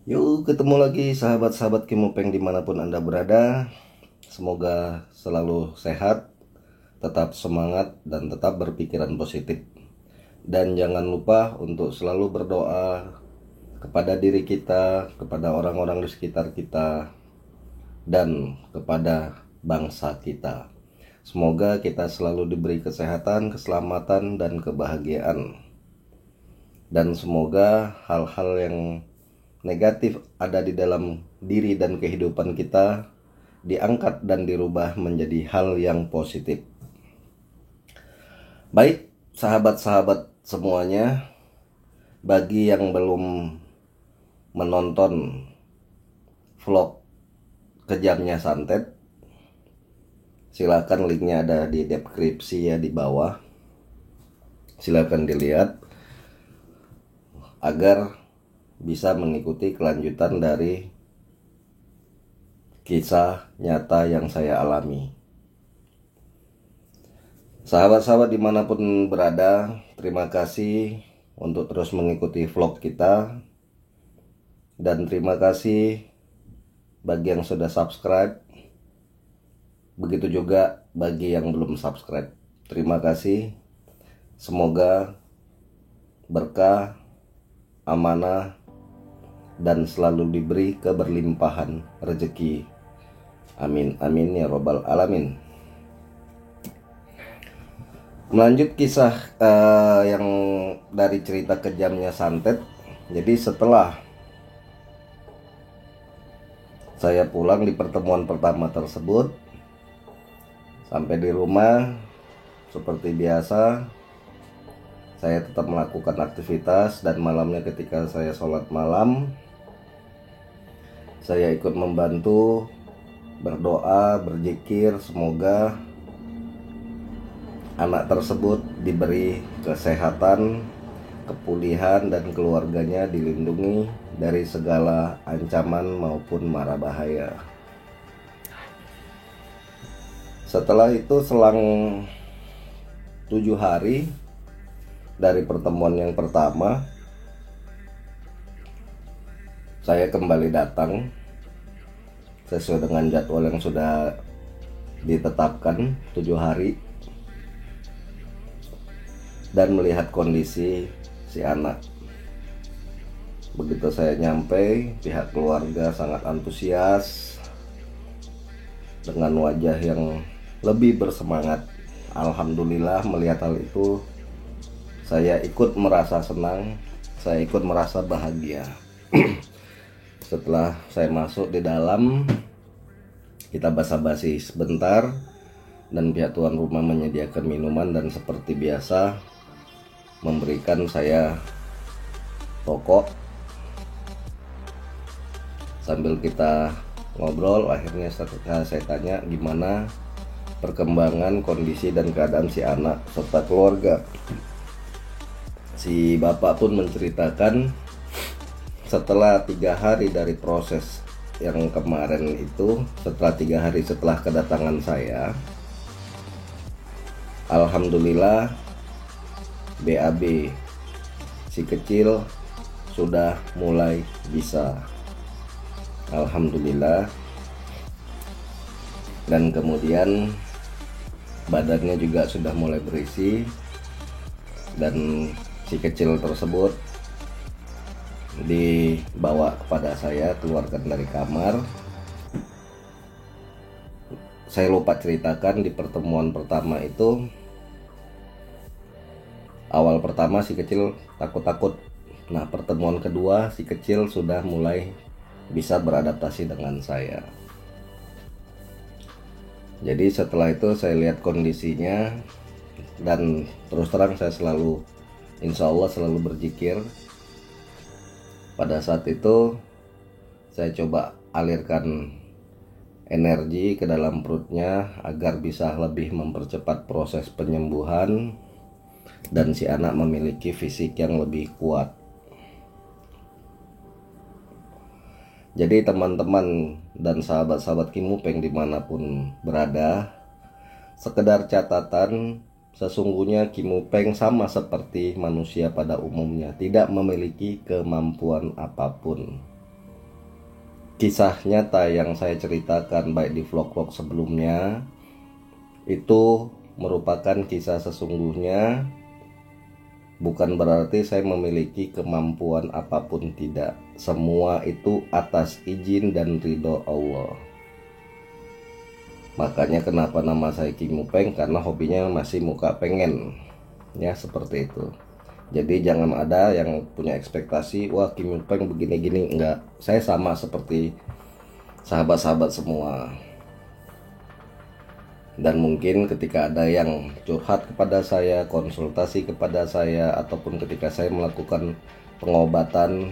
Yuk ketemu lagi sahabat-sahabat Kimupeng dimanapun Anda berada. Semoga selalu sehat, tetap semangat, dan tetap berpikiran positif. Dan jangan lupa untuk selalu berdoa kepada diri kita, kepada orang-orang di sekitar kita, dan kepada bangsa kita. Semoga kita selalu diberi kesehatan, keselamatan, dan kebahagiaan. Dan semoga hal-hal yang negatif ada di dalam diri dan kehidupan kita diangkat dan dirubah menjadi hal yang positif. Baik, sahabat-sahabat semuanya, bagi yang belum menonton vlog Kejamnya Santet, silakan linknya ada di deskripsi ya di bawah. Silakan dilihat agar bisa mengikuti kelanjutan dari kisah nyata yang saya alami. Sahabat-sahabat dimanapun berada, terima kasih untuk terus mengikuti vlog kita. Dan terima kasih bagi yang sudah subscribe. Begitu juga bagi yang belum subscribe. Terima kasih. Semoga berkah, amanah, dan selalu diberi keberlimpahan rezeki. Amin amin ya robbal alamin. Melanjut kisah yang dari cerita Kejamnya Santet. Jadi setelah saya pulang di pertemuan pertama tersebut, sampai di rumah seperti biasa saya tetap melakukan aktivitas, dan malamnya ketika saya sholat malam, saya ikut membantu berdoa, berzikir, semoga anak tersebut diberi kesehatan, kepulihan, dan keluarganya dilindungi dari segala ancaman maupun mara bahaya. Setelah itu selang 7 hari dari pertemuan yang pertama, saya kembali datang sesuai dengan jadwal yang sudah ditetapkan 7 hari, dan melihat kondisi si anak. Begitu saya nyampe, pihak keluarga sangat antusias dengan wajah yang lebih bersemangat. Alhamdulillah, melihat hal itu saya ikut merasa senang, saya ikut merasa bahagia. Setelah saya masuk di dalam, kita basa-basi sebentar, dan pihak tuan rumah menyediakan minuman dan seperti biasa memberikan saya rokok. Sambil kita ngobrol, akhirnya saya tanya gimana perkembangan kondisi dan keadaan si anak serta keluarga. Si bapak pun menceritakan setelah 3 hari dari proses yang kemarin itu, setelah 3 hari setelah kedatangan saya, alhamdulillah BAB si kecil sudah mulai bisa, alhamdulillah. Dan kemudian badannya juga sudah mulai berisi, dan si kecil tersebut dibawa kepada saya, keluarkan dari kamar. Saya lupa ceritakan di pertemuan pertama itu, awal pertama si kecil takut-takut. Nah, pertemuan kedua si kecil sudah mulai bisa beradaptasi dengan saya. Jadi setelah itu saya lihat kondisinya, dan terus terang saya selalu, insya Allah selalu berzikir. Pada saat itu saya coba alirkan energi ke dalam perutnya agar bisa lebih mempercepat proses penyembuhan dan si anak memiliki fisik yang lebih kuat. Jadi teman-teman dan sahabat-sahabat Kimupeng dimanapun berada, sekedar catatan, sesungguhnya Kimupeng sama seperti manusia pada umumnya, tidak memiliki kemampuan apapun. kisah nyata yang saya ceritakan baik di vlog-vlog sebelumnya itu merupakan kisah sesungguhnya. Bukan berarti saya memiliki kemampuan apapun, tidak. Semua itu atas izin dan ridho Allah. Makanya kenapa nama saya Ki Mupeng, karena hobinya masih muka pengen. Ya seperti itu. Jadi jangan ada yang punya ekspektasi, wah Ki Mupeng begini-gini. Enggak, saya sama seperti sahabat-sahabat semua. Dan mungkin ketika ada yang curhat kepada saya, konsultasi kepada saya, ataupun ketika saya melakukan pengobatan,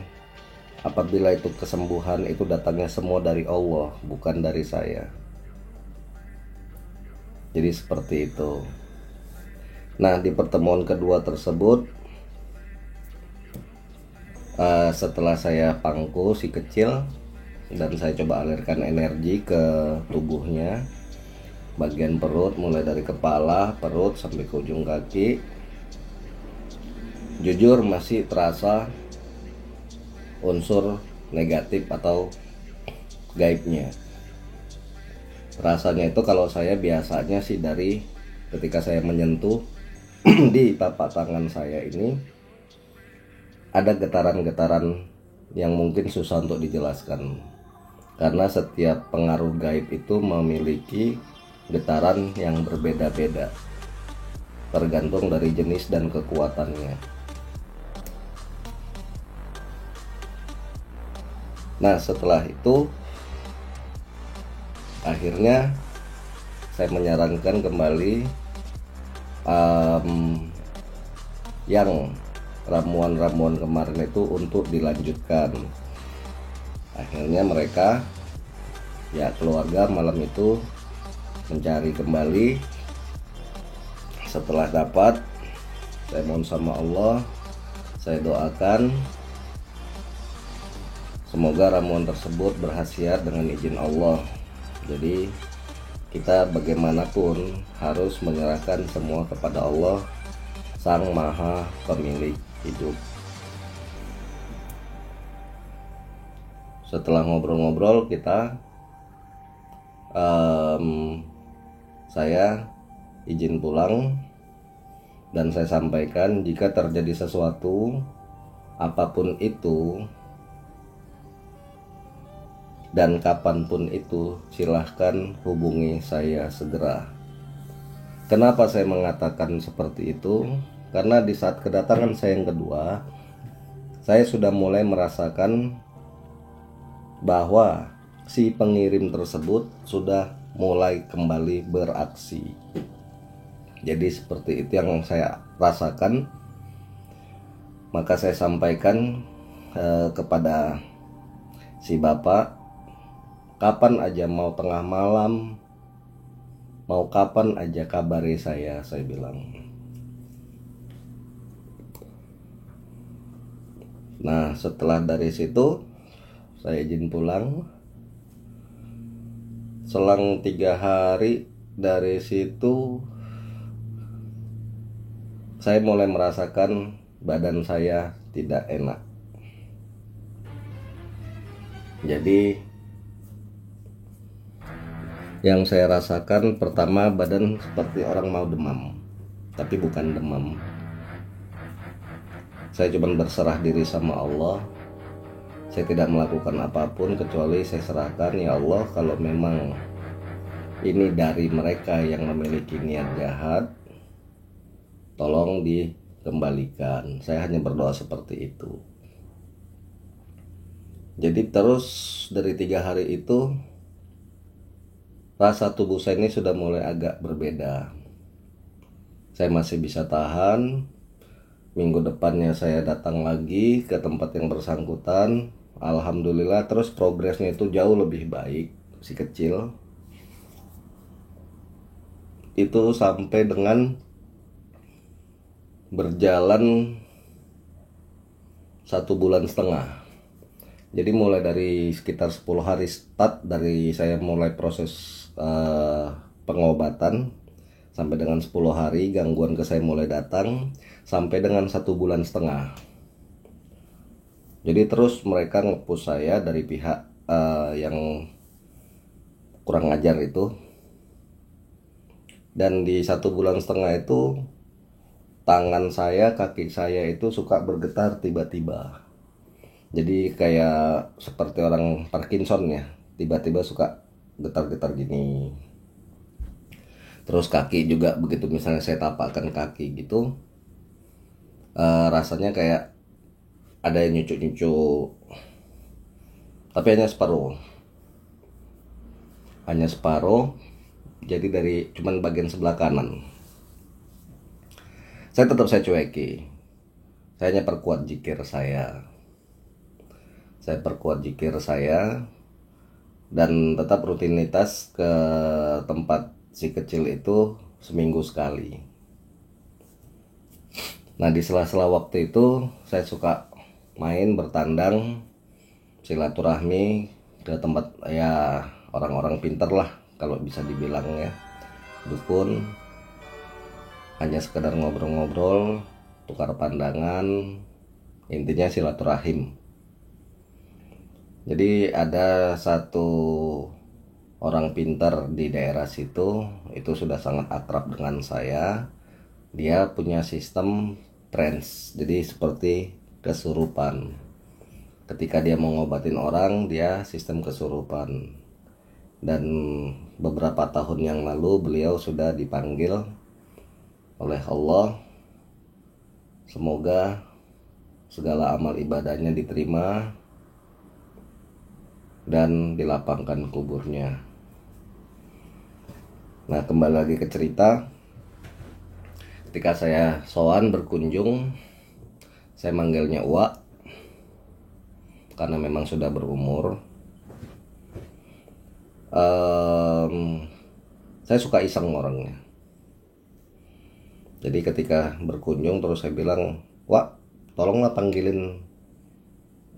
apabila itu kesembuhan, itu datangnya semua dari Allah, bukan dari saya. Jadi seperti itu. Nah, di pertemuan kedua tersebut, setelah saya pangku si kecil dan saya coba alirkan energi ke tubuhnya, bagian perut, mulai dari kepala, perut sampai ke ujung kaki, jujur masih terasa unsur negatif atau gaibnya. Rasanya itu kalau saya biasanya sih dari ketika saya menyentuh di tapak tangan saya ini ada getaran-getaran yang mungkin susah untuk dijelaskan, karena setiap pengaruh gaib itu memiliki getaran yang berbeda-beda tergantung dari jenis dan kekuatannya. Nah, setelah itu akhirnya saya menyarankan kembali yang ramuan-ramuan kemarin itu untuk dilanjutkan. Akhirnya mereka, ya keluarga, malam itu mencari kembali. Setelah dapat, saya mohon sama Allah, saya doakan semoga ramuan tersebut berkhasiat dengan izin Allah. Jadi kita bagaimanapun harus menyerahkan semua kepada Allah, Sang Maha Pemilik hidup. Setelah ngobrol-ngobrol kita, saya izin pulang dan saya sampaikan jika terjadi sesuatu apapun itu dan kapanpun itu, silahkan hubungi saya segera. Kenapa saya mengatakan seperti itu? Karena di saat kedatangan saya yang kedua, saya sudah mulai merasakan bahwa si pengirim tersebut sudah mulai kembali beraksi. Jadi seperti itu yang saya rasakan. Maka saya sampaikan kepada si bapak, kapan aja, mau tengah malam, mau kapan aja kabari saya bilang. Nah, setelah dari situ saya izin pulang. Selang 3 hari dari situ saya mulai merasakan badan saya tidak enak. Jadi yang saya rasakan pertama, badan seperti orang mau demam, tapi bukan demam. Saya cuma berserah diri sama Allah. Saya tidak melakukan apapun kecuali saya serahkan, ya Allah, kalau memang ini dari mereka yang memiliki niat jahat, tolong dikembalikan. Saya hanya berdoa seperti itu. Jadi terus dari 3 hari itu rasa tubuh saya ini sudah mulai agak berbeda. Saya masih bisa tahan. Minggu depannya saya datang lagi ke tempat yang bersangkutan. Alhamdulillah, terus progresnya itu jauh lebih baik. Si kecil itu sampai dengan berjalan 1,5 bulan. Jadi mulai dari sekitar 10 hari start dari saya mulai proses pengobatan, sampai dengan 10 hari gangguan ke saya mulai datang, sampai dengan 1,5 bulan. Jadi terus mereka nge-push saya dari pihak yang kurang ajar itu. Dan di 1,5 bulan itu tangan saya, kaki saya itu suka bergetar tiba-tiba. Jadi kayak seperti orang Parkinson ya, tiba-tiba suka getar-getar gini. Terus kaki juga begitu, misalnya saya tapakkan kaki gitu, rasanya kayak ada yang nyucuk-nyucuk, tapi hanya separuh, jadi dari cuman bagian sebelah kanan. Saya cueki, saya hanya perkuat zikir saya, dan tetap rutinitas ke tempat si kecil itu seminggu sekali. Nah, di sela-sela waktu itu saya suka main bertandang, silaturahmi ke tempat ya orang-orang pinter lah kalau bisa dibilang ya, dukun. Hanya sekedar ngobrol-ngobrol, tukar pandangan, intinya silaturahim. Jadi ada satu orang pintar di daerah situ, itu sudah sangat akrab dengan saya. Dia punya sistem trance, jadi seperti kesurupan. Ketika dia mau ngobatin orang, dia sistem kesurupan. Dan beberapa tahun yang lalu beliau sudah dipanggil oleh Allah. Semoga segala amal ibadahnya diterima dan dilapangkan kuburnya. Nah, kembali lagi ke cerita. Ketika saya sowan berkunjung, saya manggilnya Uwa karena memang sudah berumur. Saya suka iseng orangnya. Jadi ketika berkunjung terus saya bilang, "Wak, tolonglah panggilin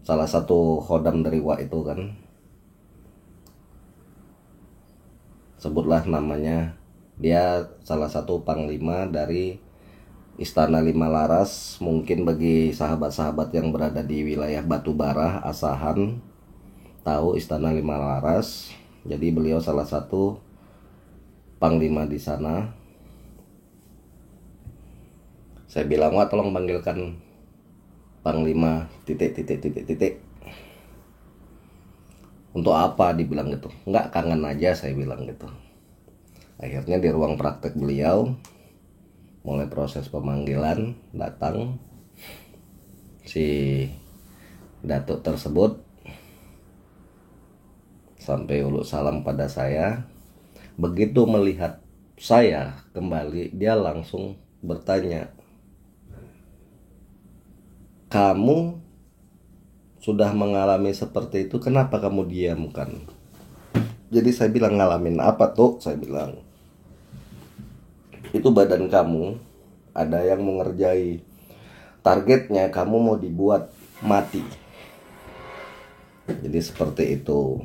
salah satu khodam dari Wak itu kan. Sebutlah namanya. Dia salah satu panglima dari Istana Lima Laras. Mungkin bagi sahabat-sahabat yang berada di wilayah Batubara, Asahan, tahu Istana Lima Laras. Jadi beliau salah satu panglima di sana. Saya bilang, "Wah, tolong panggilkan panglima titik. Untuk apa?" Dibilang gitu. "Enggak, kangen aja," saya bilang gitu. Akhirnya di ruang praktek beliau mulai proses pemanggilan. Datang si datuk tersebut sampai uluk salam pada saya. Begitu melihat saya kembali, dia langsung bertanya, "Kamu sudah mengalami seperti itu, kenapa kamu diamkan?" Jadi saya bilang, "Ngalamin apa tuh?" Saya bilang, "Itu badan kamu ada yang mau ngerjai. Targetnya kamu mau dibuat mati." Jadi seperti itu.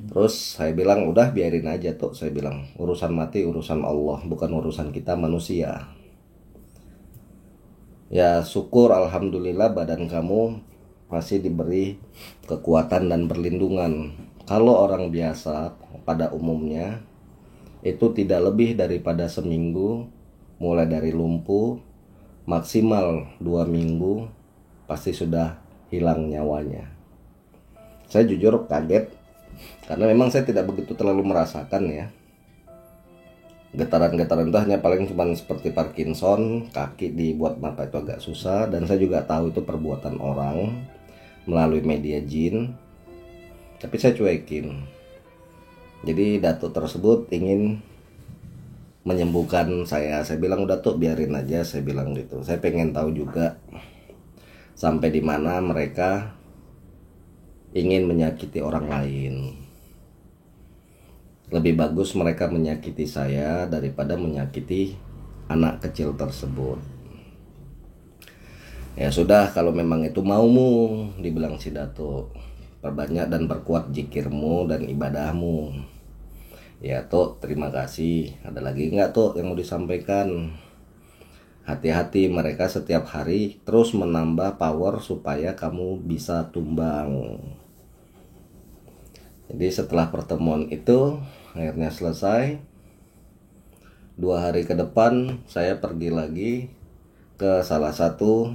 Terus saya bilang, "Udah biarin aja tuh," saya bilang, "urusan mati urusan Allah, bukan urusan kita manusia. Ya syukur, alhamdulillah badan kamu masih diberi kekuatan dan perlindungan. Kalau orang biasa pada umumnya itu tidak lebih daripada seminggu, mulai dari lumpuh, maksimal 2 minggu pasti sudah hilang nyawanya." Saya jujur kaget, karena memang saya tidak begitu terlalu merasakan ya. Getaran-getaran itu hanya paling cuma seperti Parkinson, kaki dibuat mata itu agak susah. Dan saya juga tahu itu perbuatan orang melalui media jin, tapi saya cuekin. Jadi datuk tersebut ingin menyembuhkan saya. Saya bilang, "Udah tuh biarin aja," saya bilang gitu. Saya pengen tahu juga sampai di mana mereka ingin menyakiti orang lain. Lebih bagus mereka menyakiti saya daripada menyakiti anak kecil tersebut. "Ya sudah, kalau memang itu maumu," dibilang si datuk, "perbanyak dan perkuat zikirmu dan ibadahmu." "Ya tuh, terima kasih. Ada lagi nggak tuh yang mau disampaikan?" "Hati-hati, mereka setiap hari terus menambah power supaya kamu bisa tumbang." Jadi setelah pertemuan itu akhirnya selesai. 2 hari ke depan saya pergi lagi ke salah satu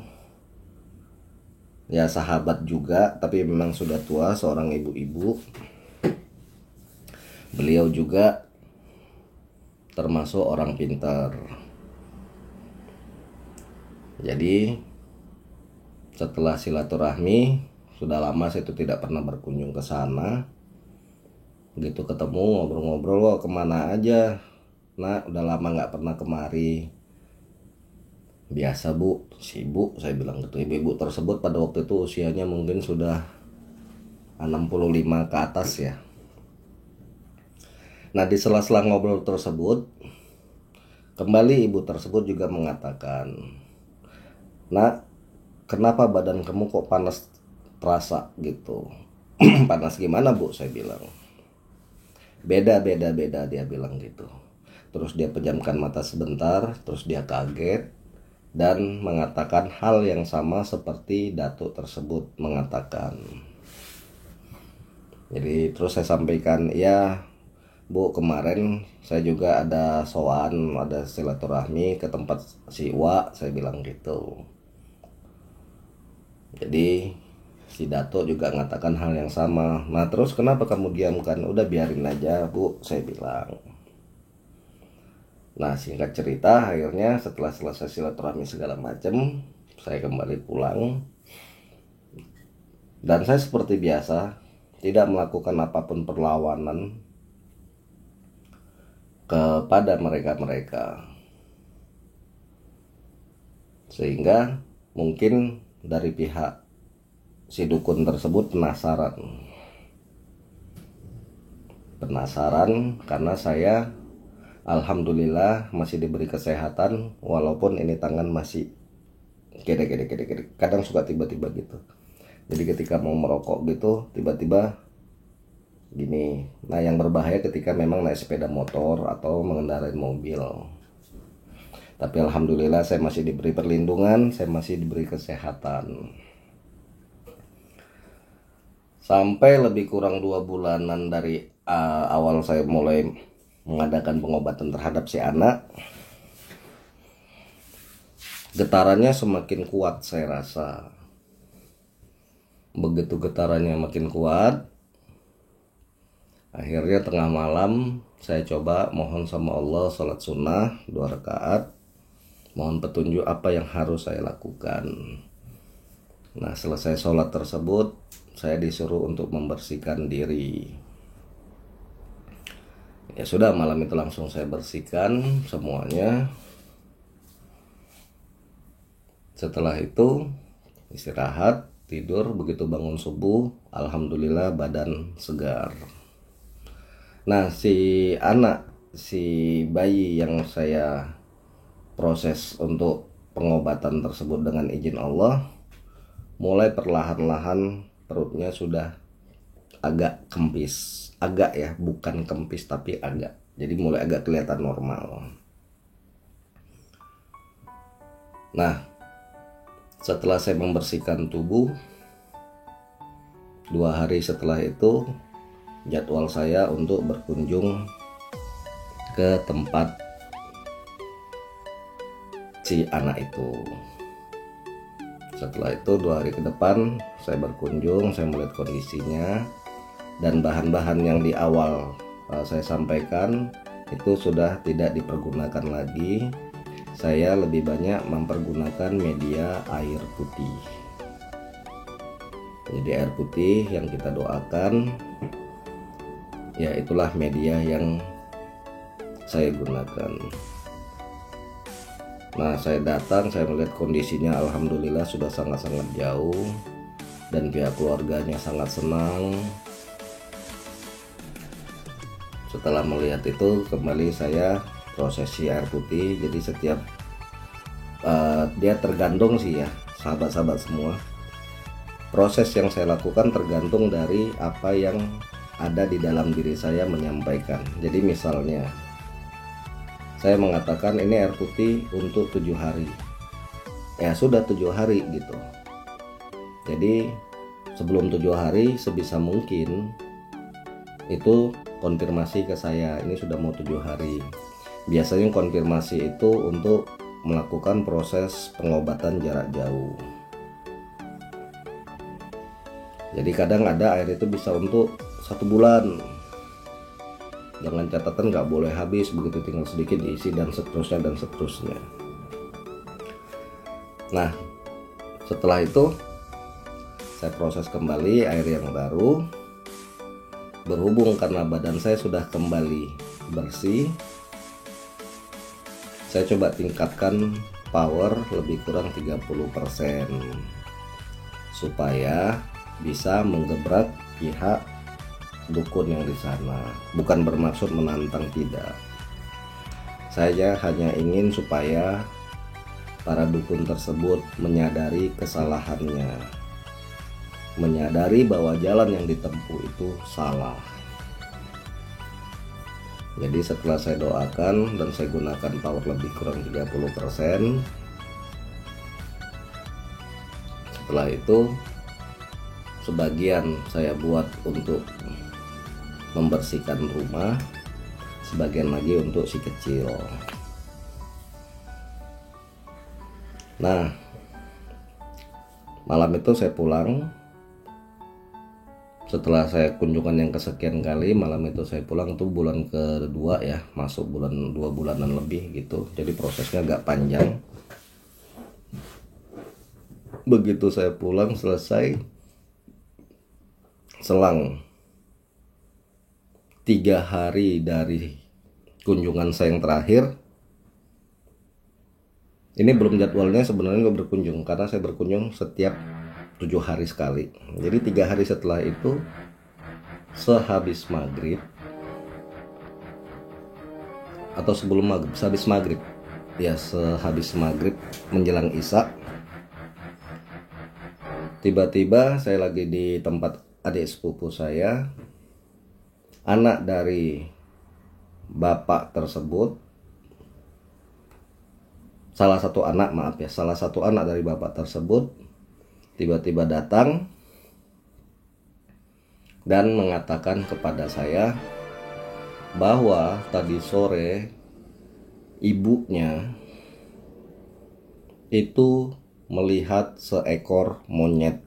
ya sahabat juga, tapi memang sudah tua, seorang ibu-ibu. Beliau juga termasuk orang pintar. Jadi setelah silaturahmi, sudah lama saya itu tidak pernah berkunjung ke sana. Begitu ketemu ngobrol-ngobrol, wah kemana aja? Nah, udah lama nggak pernah kemari. Biasa bu, sibuk, saya bilang gitu. Ibu-ibu tersebut pada waktu itu usianya mungkin sudah 65 ke atas ya. Nah, di sela-sela ngobrol tersebut, kembali ibu tersebut juga mengatakan, "Nak, kenapa badan kamu kok panas terasa gitu?" "Panas gimana bu?" saya bilang. Beda, dia bilang gitu. Terus dia pejamkan mata sebentar, terus dia kaget dan mengatakan hal yang sama seperti datuk tersebut mengatakan. Jadi terus saya sampaikan, "Ya bu, kemarin saya juga ada sowan, ada silaturahmi ke tempat si Wa," saya bilang gitu. Jadi si Dato juga mengatakan hal yang sama. "Nah terus kenapa kamu diamkan?" "Udah biarin aja bu," saya bilang. Nah singkat cerita, akhirnya setelah selesai silaturahmi segala macam, saya kembali pulang. Dan saya seperti biasa tidak melakukan apapun perlawanan kepada mereka-mereka. Sehingga mungkin dari pihak si dukun tersebut penasaran karena saya alhamdulillah masih diberi kesehatan, walaupun ini tangan masih gede, kadang suka tiba-tiba gitu. Jadi ketika mau merokok gitu tiba-tiba gini. Nah yang berbahaya ketika memang naik sepeda motor atau mengendarai mobil. Tapi alhamdulillah saya masih diberi perlindungan, saya masih diberi kesehatan. Sampai lebih kurang 2 bulanan dari awal saya mulai mengadakan pengobatan terhadap si anak, getarannya semakin kuat saya rasa. Begitu getarannya makin kuat, akhirnya tengah malam saya coba mohon sama Allah, sholat sunnah 2 rakaat, mohon petunjuk apa yang harus saya lakukan. Nah selesai sholat tersebut, saya disuruh untuk membersihkan diri. Ya sudah, malam itu langsung saya bersihkan semuanya. Setelah itu istirahat, tidur. Begitu bangun subuh, alhamdulillah badan segar. Nah si bayi yang saya proses untuk pengobatan tersebut dengan izin Allah, mulai perlahan-lahan perutnya sudah agak kempis, agak ya, bukan kempis tapi agak, jadi mulai agak kelihatan normal. Nah setelah saya membersihkan tubuh, 2 hari setelah itu jadwal saya untuk berkunjung ke tempat si anak itu. Setelah itu 2 hari ke depan saya berkunjung, saya melihat kondisinya, dan bahan-bahan yang di awal saya sampaikan itu sudah tidak dipergunakan lagi. Saya lebih banyak mempergunakan media air putih. Jadi air putih yang kita doakan, ya itulah media yang saya gunakan. Nah saya datang, saya melihat kondisinya alhamdulillah sudah sangat-sangat jauh, dan pihak keluarganya sangat senang. Setelah melihat itu, kembali saya prosesi air putih. Jadi setiap dia tergantung sih ya sahabat-sahabat semua, proses yang saya lakukan tergantung dari apa yang ada di dalam diri saya menyampaikan. Jadi misalnya saya mengatakan ini air putih untuk 7 hari, ya sudah 7 hari gitu. Jadi sebelum 7 hari sebisa mungkin itu konfirmasi ke saya, ini sudah mau 7 hari. Biasanya konfirmasi itu untuk melakukan proses pengobatan jarak jauh. Jadi kadang ada air itu bisa untuk 1 bulan dengan catatan nggak boleh habis, begitu tinggal sedikit diisi, dan seterusnya dan seterusnya. Nah, setelah itu saya proses kembali air yang baru. Berhubung karena badan saya sudah kembali bersih, saya coba tingkatkan power lebih kurang 30% supaya bisa menggebrak pihak dukun yang di sana. Bukan bermaksud menantang, tidak. Saya hanya ingin supaya para dukun tersebut menyadari kesalahannya, menyadari bahwa jalan yang ditempuh itu salah. Jadi setelah saya doakan dan saya gunakan power lebih kurang 30%, setelah itu sebagian saya buat untuk membersihkan rumah, sebagian lagi untuk si kecil. Nah, malam itu saya pulang. Setelah saya kunjungan yang kesekian kali, malam itu saya pulang tuh bulan kedua ya, masuk bulan 2 bulanan lebih gitu. Jadi prosesnya agak panjang. Begitu saya pulang selesai, selang 3 hari dari kunjungan saya yang terakhir, ini belum jadwalnya sebenarnya nggak berkunjung, karena saya berkunjung setiap 7 hari sekali. Jadi 3 hari setelah itu, sehabis maghrib atau sebelum maghrib, sehabis maghrib ya, sehabis maghrib menjelang isya, tiba-tiba saya lagi di tempat adik sepupu saya. Anak dari bapak tersebut, salah satu anak dari bapak tersebut tiba-tiba datang dan mengatakan kepada saya bahwa tadi sore ibunya itu melihat seekor monyet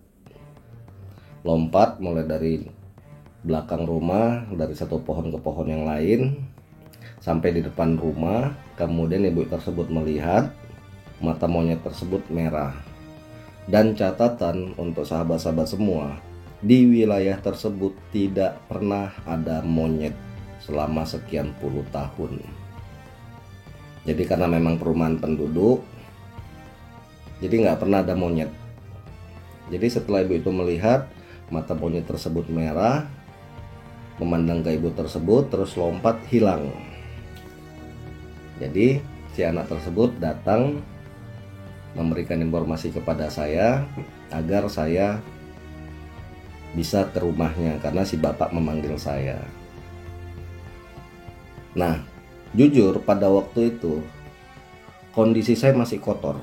lompat mulai dari belakang rumah, dari satu pohon ke pohon yang lain sampai di depan rumah. Kemudian ibu tersebut melihat mata monyet tersebut merah. Dan catatan untuk sahabat-sahabat semua, di wilayah tersebut tidak pernah ada monyet selama sekian puluh tahun. Jadi karena memang perumahan penduduk, jadi nggak pernah ada monyet. Jadi setelah ibu itu melihat mata monyet tersebut merah, memandang ke ibu tersebut, terus lompat hilang. Jadi si anak tersebut datang memberikan informasi kepada saya agar saya bisa ke rumahnya karena si bapak memanggil saya. Nah, jujur pada waktu itu kondisi saya masih kotor.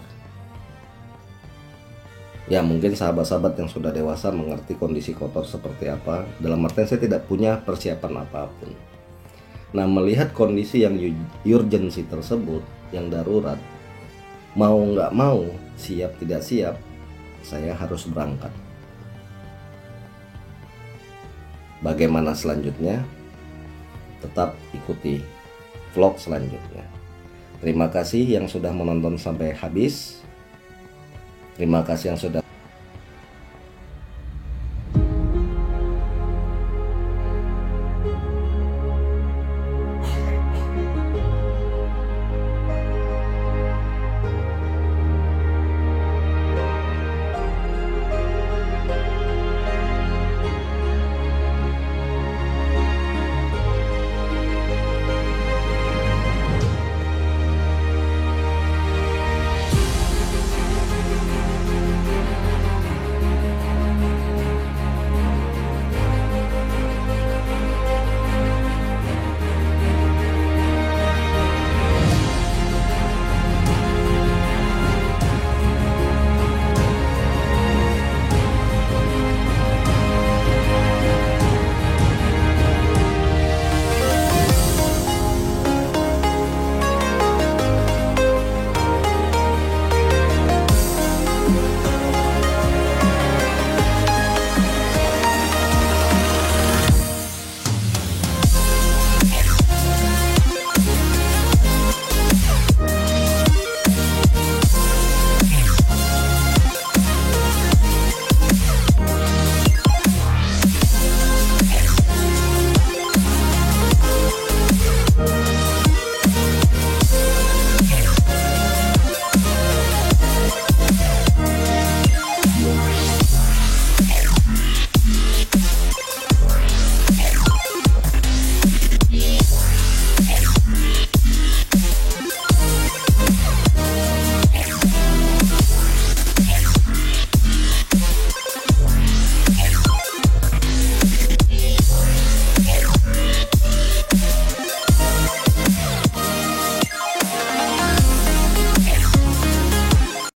Ya mungkin sahabat-sahabat yang sudah dewasa mengerti kondisi kotor seperti apa. Dalam artian saya tidak punya persiapan apapun. Nah, melihat kondisi yang urgensi tersebut, yang darurat, mau nggak mau, siap tidak siap, saya harus berangkat. Bagaimana selanjutnya? Tetap ikuti vlog selanjutnya. Terima kasih yang sudah menonton sampai habis. Terima kasih yang sudah